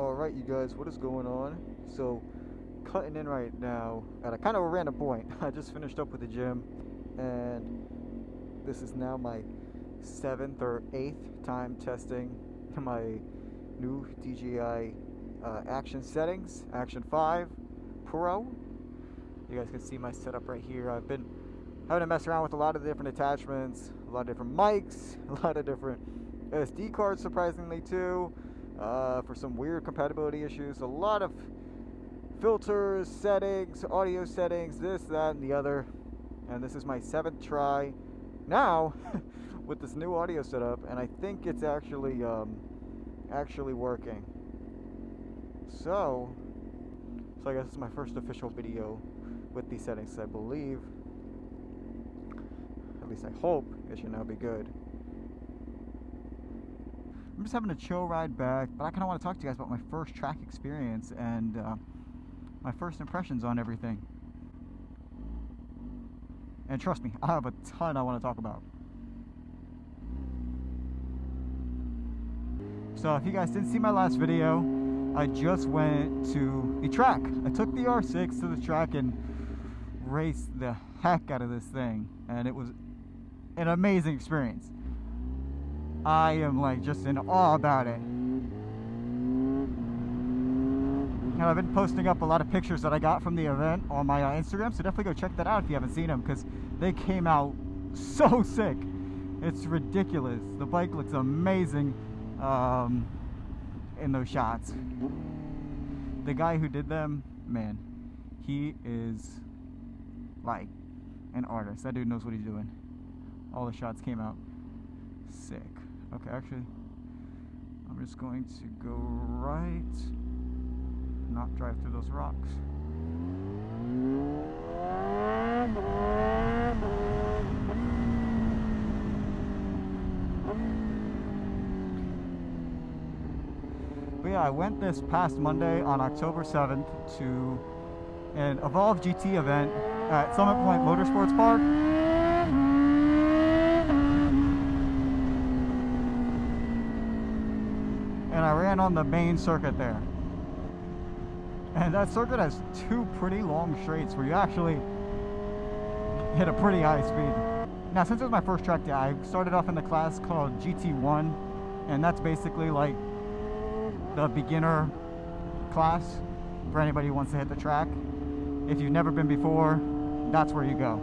Alright, you guys, what is going on? So, cutting in right now at a kind of a random point. I just finished up with the gym, and this is now my 7th or 8th time testing my new DJI Action settings, Action 5 Pro. You guys can see my setup right here. I've been having to mess around with a lot of different attachments, a lot of different mics, a lot of different SD cards, surprisingly too. For some weird compatibility issues, a lot of filters, settings, audio settings, this, that, and the other. And this is my 7th try now with this new audio setup, and I think it's actually working. So I guess it's my first official video with these settings. I believe, at least I hope, it should now be good. I'm just having a chill ride back, but I kind of want to talk to you guys about my first track experience and my first impressions on everything. And trust me, I have a ton I want to talk about. So if you guys didn't see my last video, I just went to the track. I took the R6 to the track and raced the heck out of this thing, and it was an amazing experience. I am like just in awe about it. And I've been posting up a lot of pictures that I got from the event on my Instagram, so definitely go check that out if you haven't seen them, because they came out so sick. It's ridiculous. The bike looks amazing in those shots. The guy who did them, man, he is like an artist. That dude knows what he's doing. All the shots came out sick. Okay, actually, I'm just going to go right, not drive through those rocks. But yeah, I went this past Monday on October 7th to an Evolve GT event at Summit Point Motorsports Park. And I ran on the main circuit there. And that circuit has two pretty long straights where you actually hit a pretty high speed. Now, since it was my first track day, I started off in the class called GT1, and that's basically like the beginner class for anybody who wants to hit the track. If you've never been before, that's where you go.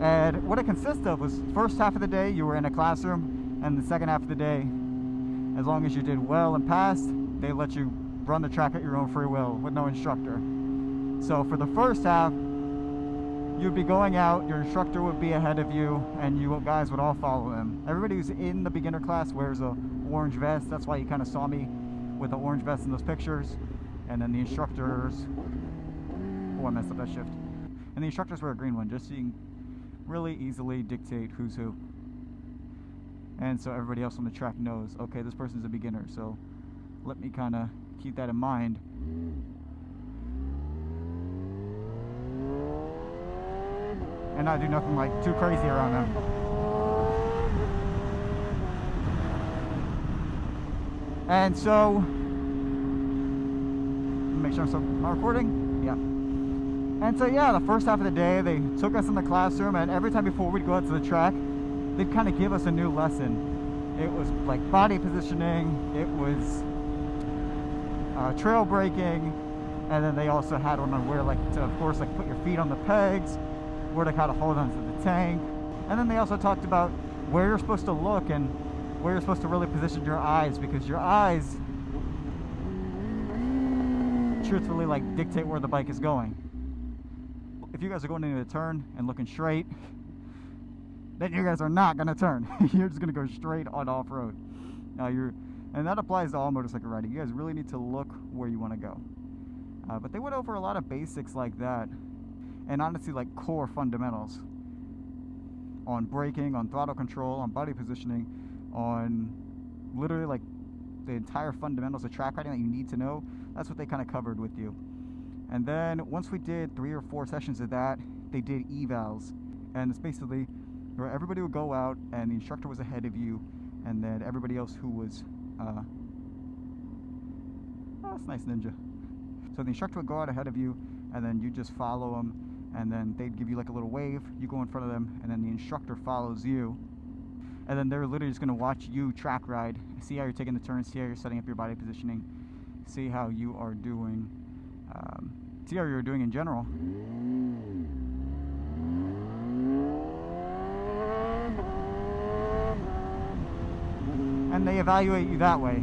And what it consists of was, first half of the day you were in a classroom, and the second half of the day, as long as you did well and passed, they let you run the track at your own free will with no instructor. So for the first half, you'd be going out, your instructor would be ahead of you, and you guys would all follow him. Everybody who's in the beginner class wears a orange vest. That's why you kind of saw me with the orange vest in those pictures. And then the instructors, oh, I messed up that shift. And the instructors wear a green one, just so you can really easily dictate who's who. And so everybody else on the track knows, okay, this person's a beginner, so let me kind of keep that in mind. And not do nothing like too crazy around them. And so, make sure I'm not recording. Yeah. And so yeah, the first half of the day, they took us in the classroom, and every time before we'd go out to the track, they'd kind of give us a new lesson. It was like body positioning, it was trail braking, and then they also had one on where, like, to, of course, like put your feet on the pegs, where to kind of hold onto the tank. And then they also talked about where you're supposed to look and where you're supposed to really position your eyes, because your eyes truthfully like dictate where the bike is going. If you guys are going into a turn and looking straight, then you guys are not going to turn. You're just going to go straight on off-road. And that applies to all motorcycle riding. You guys really need to look where you want to go. But they went over a lot of basics like that, and honestly like core fundamentals on braking, on throttle control, on body positioning, on literally like the entire fundamentals of track riding that you need to know. That's what they kind of covered with you. And then once we did 3 or 4 sessions of that, they did evals, and it's basically where everybody would go out and the instructor was ahead of you, and then everybody else who was That's nice, ninja. So the instructor would go out ahead of you, and then you just follow them, and then they'd give you like a little wave. You go in front of them, and then the instructor follows you. And then they're literally just going to watch you track ride, see how you're taking the turns, see how you're setting up your body positioning, see how you are doing, see how you're doing in general. And they evaluate you that way.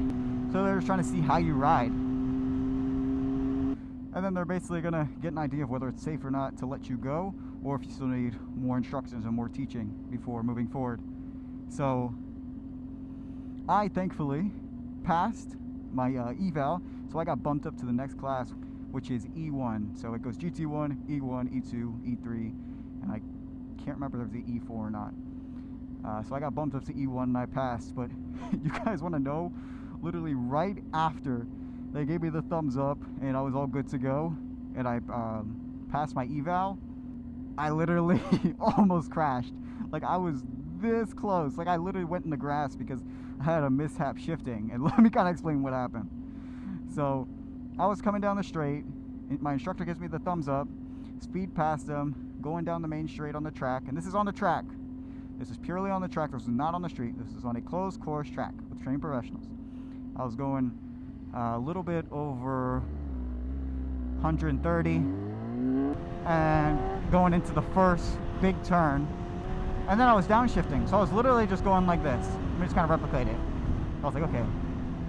So they're just trying to see how you ride. And then they're basically going to get an idea of whether it's safe or not to let you go, or if you still need more instructions and more teaching before moving forward. So I thankfully passed my eval, so I got bumped up to the next class, which is E1. So it goes GT1, E1, E2, E3, and I can't remember if there's the E4 or not. So I got bumped up to E1 and I passed. But you guys want to know, literally right after they gave me the thumbs up and I was all good to go, and I passed my eval, I literally almost crashed. Like, I was this close. Like, I literally went in the grass because I had a mishap shifting. And let me kind of explain what happened. So I was coming down the straight, my instructor gives me the thumbs up, speed past him, going down the main straight on the track. And this is on the track. This is purely on the track. This is not on the street. This is on a closed course track with trained professionals. I was going a little bit over 130 and going into the first big turn. And then I was downshifting, so I was literally just going like this. Let me just kind of replicate it. I was like, okay,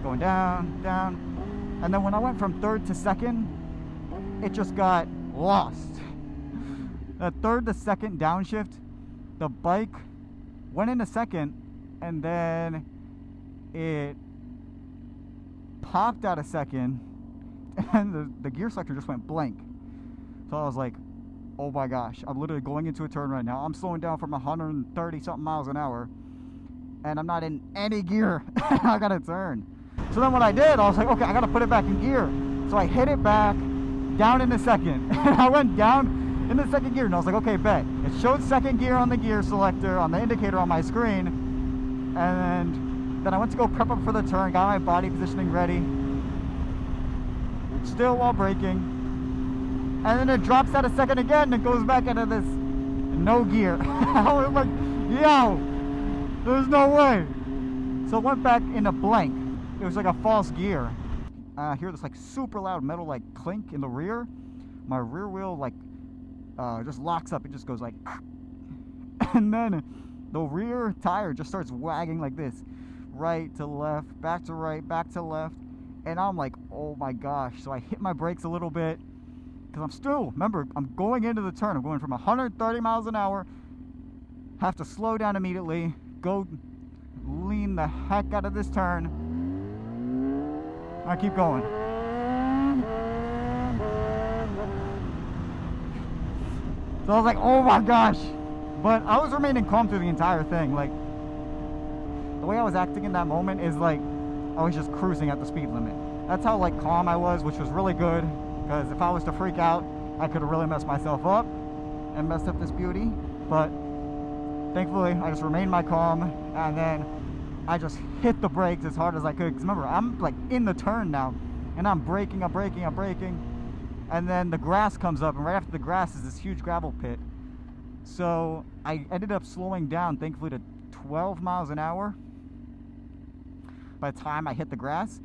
going down, down. And then when I went from third to second, it just got lost. The third to second downshift, the bike went into second, and then it popped out of second, and the gear selector just went blank. So I was like, oh my gosh, I'm literally going into a turn right now. I'm slowing down from 130 something miles an hour, and I'm not in any gear. I gotta turn. So then what I did, I was like, okay, I gotta put it back in gear. So I hit it back down into second, and I went down in the second gear, and I was like, okay, bet. It showed second gear on the gear selector, on the indicator on my screen, and then I went to go prep up for the turn, got my body positioning ready, still while braking, and then it drops out a second again and goes back into this no gear. I was like, yo, there's no way. So it went back into blank. It was like a false gear. I hear this like super loud metal like clink in the rear. My rear wheel like just locks up. It just goes like, and then the rear tire just starts wagging like this, right to left, back to right, back to left, and I'm like, oh my gosh. So I hit my brakes a little bit, because I'm still, remember, I'm going into the turn. I'm going from 130 miles an hour, have to slow down immediately, go lean the heck out of this turn. I keep going. So I was like, oh my gosh. But I was remaining calm through the entire thing. Like, the way I was acting in that moment is like, I was just cruising at the speed limit. That's how like calm I was, which was really good. Because if I was to freak out, I could have really messed myself up and messed up this beauty. But thankfully, I just remained my calm, and then I just hit the brakes as hard as I could. Because remember, I'm like in the turn now, and I'm braking, I'm braking, I'm braking. And then the grass comes up, and right after the grass is this huge gravel pit. So I ended up slowing down, thankfully, to 12 miles an hour by the time I hit the grass.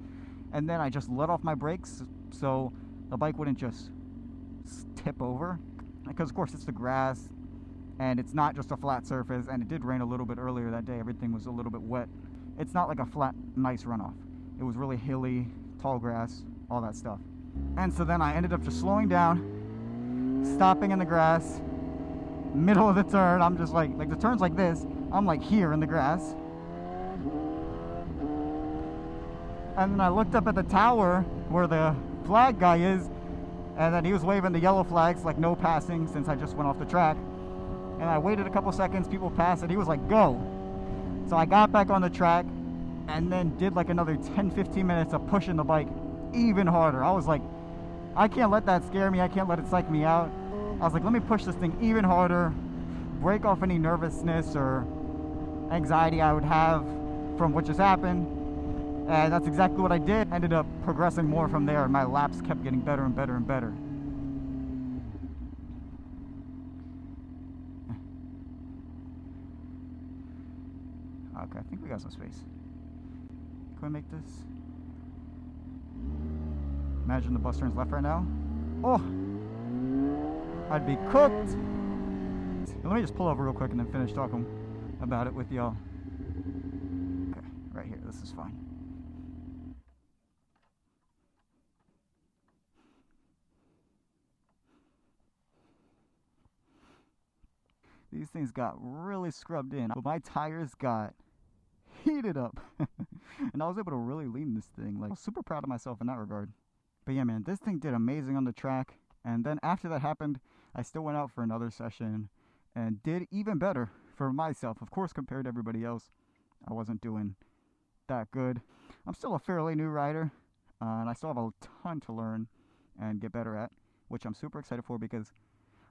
And then I just let off my brakes so the bike wouldn't just tip over. Because, of course, it's the grass, and it's not just a flat surface, and it did rain a little bit earlier that day. Everything was a little bit wet. It's not like a flat, nice runoff. It was really hilly, tall grass, all that stuff. And so then I ended up just slowing down, stopping in the grass, middle of the turn. I'm just like the turn's like this. I'm like here in the grass. And then I looked up at the tower where the flag guy is, and then he was waving the yellow flags like no passing since I just went off the track. And I waited a couple seconds, people passed, and he was like, go. So I got back on the track and then did like another 10-15 minutes of pushing the bike even harder. I was like, I can't let that scare me. I can't let it psych me out. I was like, let me push this thing even harder, break off any nervousness or anxiety I would have from what just happened. And that's exactly what I did. I ended up progressing more from there, and my laps kept getting better and better and better. Okay, I think we got some space. Can we make this? Imagine the bus turns left right now. Oh! I'd be cooked! Let me just pull over real quick and then finish talking about it with y'all. Okay, right here. This is fine. These things got really scrubbed in, but my tires got heated up. And I was able to really lean this thing. Like, I was super proud of myself in that regard. But yeah, man, this thing did amazing on the track. And then after that happened, I still went out for another session and did even better for myself. Of course, compared to everybody else, I wasn't doing that good. I'm still a fairly new rider, and I still have a ton to learn and get better at, which I'm super excited for because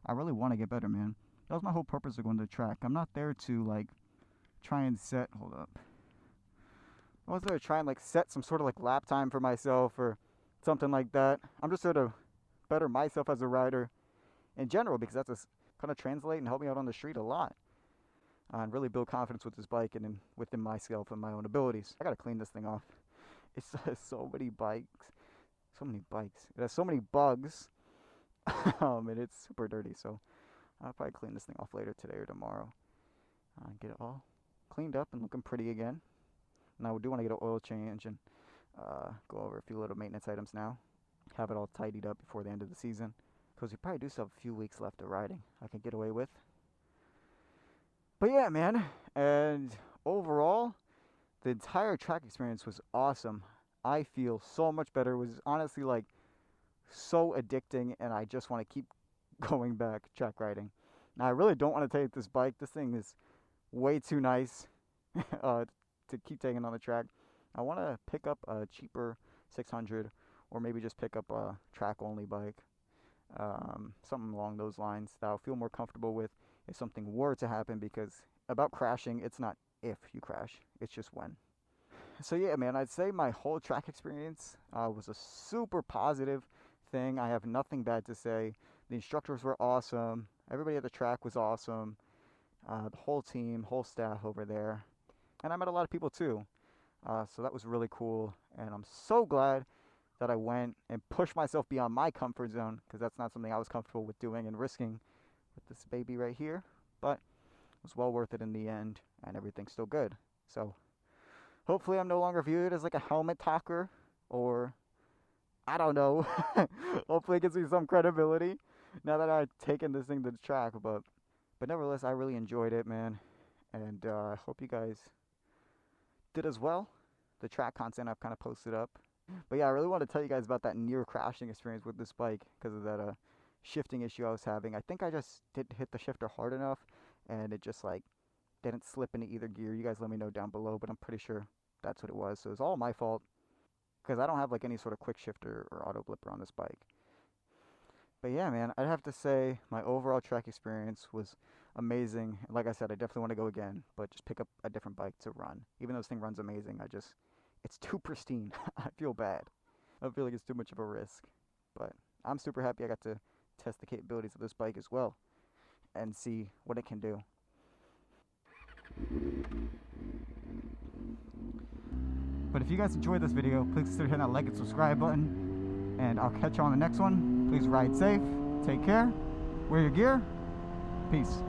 I really want to get better, man. That was my whole purpose of going to the track. I'm not there to like try and set, hold up. I wasn't there to try and like set some sort of like lap time for myself or something like that. I'm just there to better myself as a rider in general, because that's just kind of translate and help me out on the street a lot, and really build confidence with this bike and within myself and my own abilities. I gotta clean this thing off. It has so many bikes, it has so many bugs, and it's super dirty, so I'll probably clean this thing off later today or tomorrow, get it all cleaned up and looking pretty again. And I do want to get an oil change and go over a few little maintenance items now, have it all tidied up before the end of the season, because we probably do still have a few weeks left of riding I can get away with. But yeah, man, and overall the entire track experience was awesome. I feel so much better. It was honestly like so addicting, and I just want to keep going back track riding. Now I really don't want to take this bike. This thing is way too nice to keep taking on the track. I want to pick up a cheaper 600, or maybe just pick up a track only bike, something along those lines that I'll feel more comfortable with if something were to happen, because about crashing, it's not if you crash, it's just when. So yeah, man, I'd say my whole track experience was a super positive thing. I have nothing bad to say. The instructors were awesome. Everybody at the track was awesome. The whole team, whole staff over there. And I met a lot of people too. So that was really cool. And I'm so glad that I went and pushed myself beyond my comfort zone, because that's not something I was comfortable with doing and risking with this baby right here. But it was well worth it in the end, and everything's still good. So hopefully I'm no longer viewed as like a helmet talker, or I don't know. Hopefully it gives me some credibility now that I've taken this thing to the track. But nevertheless, I really enjoyed it, man. And I hope you guys did as well. The track content I've kind of posted up. But yeah, I really want to tell you guys about that near crashing experience with this bike, because of that shifting issue I was having. I think I just didn't hit the shifter hard enough, and it just like didn't slip into either gear. You guys let me know down below, but I'm pretty sure that's what it was. So it's all my fault, because I don't have like any sort of quick shifter or auto blipper on this bike. But yeah, man, I'd have to say my overall track experience was amazing. Like I said, I definitely want to go again, but just pick up a different bike to run. Even though this thing runs amazing, it's too pristine. I feel bad. I feel like it's too much of a risk. But I'm super happy I got to test the capabilities of this bike as well and see what it can do. But if you guys enjoyed this video, please consider hitting that like and subscribe button. And I'll catch you on the next one. Please ride safe, take care, wear your gear. Peace.